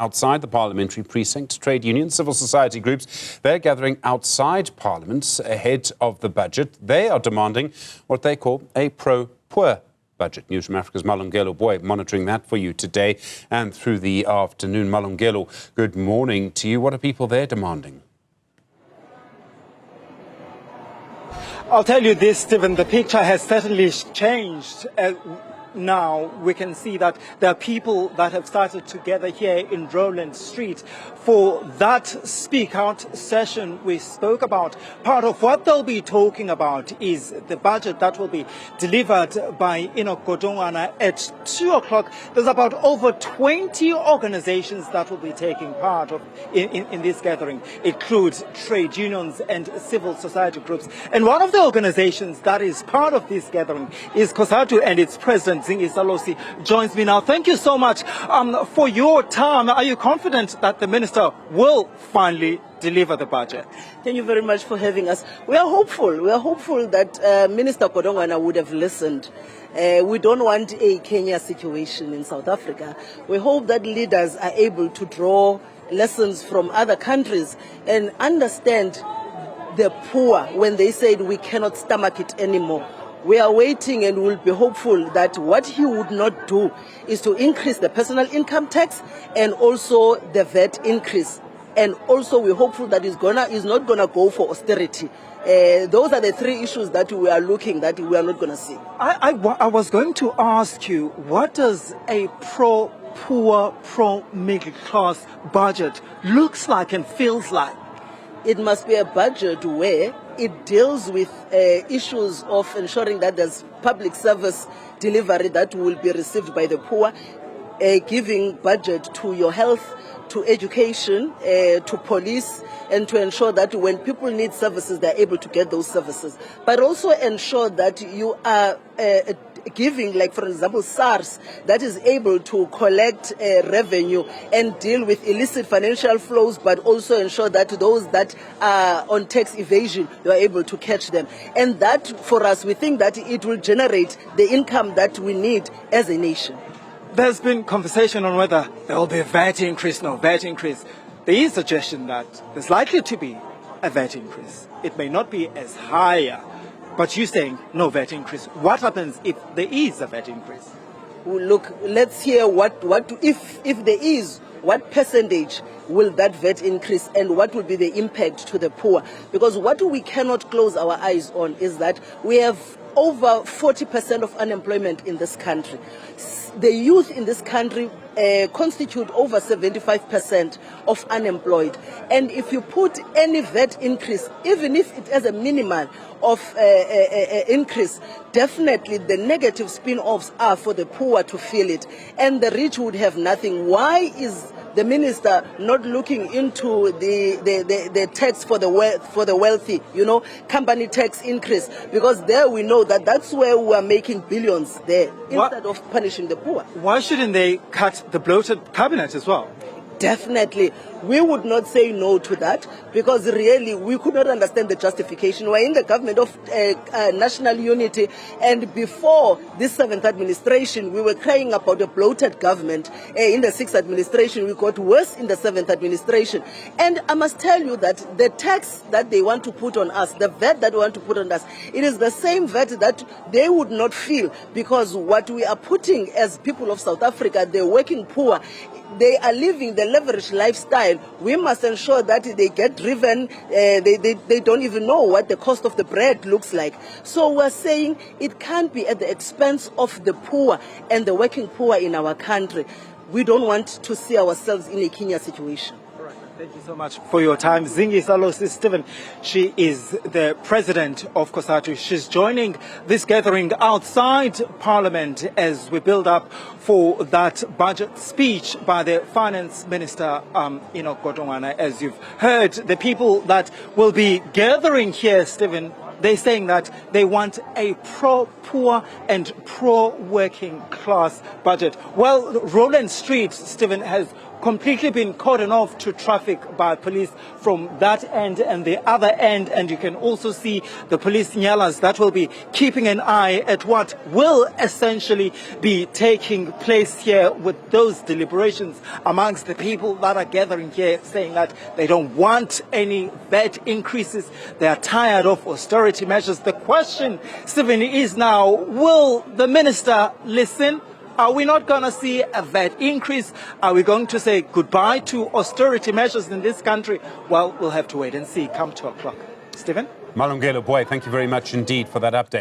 Outside the parliamentary precinct, trade unions, civil society groups, they're gathering outside Parliament ahead of the budget. They are demanding what they call a pro-poor budget. Newzroom Afrika's Malungelo Boy monitoring that for you today and through the afternoon. Malungelo, good morning to you. What are people there demanding? I'll tell you this, Stephen, the picture has certainly changed. Now we can see that there are people that have started to gather here in Rowland Street for that speak out session we spoke about. Part of what they'll be talking about is the budget that will be delivered by Enoch Godongwana at 2 o'clock. There's about over 20 organizations that will be taking part in this gathering. It includes trade unions and civil society groups. And one of the organizations that is part of this gathering is Cosatu, and its president Zingiswa Losi joins me now. Thank you so much for your time. Are you confident that the minister will finally deliver the budget? Thank you very much for having us. We are hopeful. We are hopeful that Minister Godongwana would have listened. We don't want a Kenya situation in South Africa. We hope that leaders are able to draw lessons from other countries and understand the poor when they said we cannot stomach it anymore. We are waiting and will be hopeful that what he would not do is to increase the personal income tax and also the VAT increase. And also we're hopeful that he's not gonna go for austerity. Those are the three issues that we are looking that we are not gonna see. I was going to ask you, what does a pro-poor, pro-middle class budget looks like and feels like? It must be a budget where it deals with issues of ensuring that there's public service delivery that will be received by the poor, giving budget to your health, to education, to police, and to ensure that when people need services, they're able to get those services. But also ensure that you are giving, like for example, SARS, that is able to collect revenue and deal with illicit financial flows, but also ensure that those that are on tax evasion, you are able to catch them. And that, for us, we think that it will generate the income that we need as a nation. There's been conversation on whether there will be a VAT increase, no VAT increase. There is a suggestion that there's likely to be a VAT increase. It may not be as higher, but you're saying no VAT increase. What happens if there is a VAT increase? Well, look, let's hear if there is, what percentage will that VAT increase and what will be the impact to the poor? Because what we cannot close our eyes on is that we have over 40% of unemployment in this country. The youth in this country constitute over 75% of unemployed. And if you put any VAT increase, even if it has a minimum of increase, definitely the negative spin-offs are for the poor to feel it. And the rich would have nothing. Why is the minister not looking into the tax for the wealthy, company tax increase? Because there we know that that's where we are making billions there, instead of punishing the poor. Why shouldn't they cut the bloated cabinet as well? Definitely. We would not say no to that because really we could not understand the justification. We're in the government of national unity, and before this 7th administration we were crying about a bloated government. In the 6th administration we got worse in the 7th administration. And I must tell you that the tax that they want to put on us, the VAT that they want to put on us, it is the same VAT that they would not feel, because what we are putting as people of South Africa, the working poor, they are living the leveraged lifestyle. We must ensure that they get driven. They don't even know what the cost of the bread looks like. So we're saying it can't be at the expense of the poor and the working poor in our country. We don't want to see ourselves in a Kenya situation. Thank you so much for your time. Zingiswa Losi, Stephen, she is the president of Cosatu. She's joining this gathering outside Parliament as we build up for that budget speech by the Finance Minister Enoch Godongwana. As you've heard, the people that will be gathering here, Stephen, they're saying that they want a pro-poor and pro-working class budget. Well, Rowland Street, Stephen, has completely been cordoned off to traffic by police from that end and the other end. And you can also see the police nyalas that will be keeping an eye at what will essentially be taking place here with those deliberations amongst the people that are gathering here, saying that they don't want any VAT increases. They are tired of austerity measures. The question, Stephen, is now, will the minister listen? Are we not going to see a VAT increase? Are we going to say goodbye to austerity measures in this country? Well, we'll have to wait and see come 2 o'clock. Stephen? Malungelo Boy, thank you very much indeed for that update.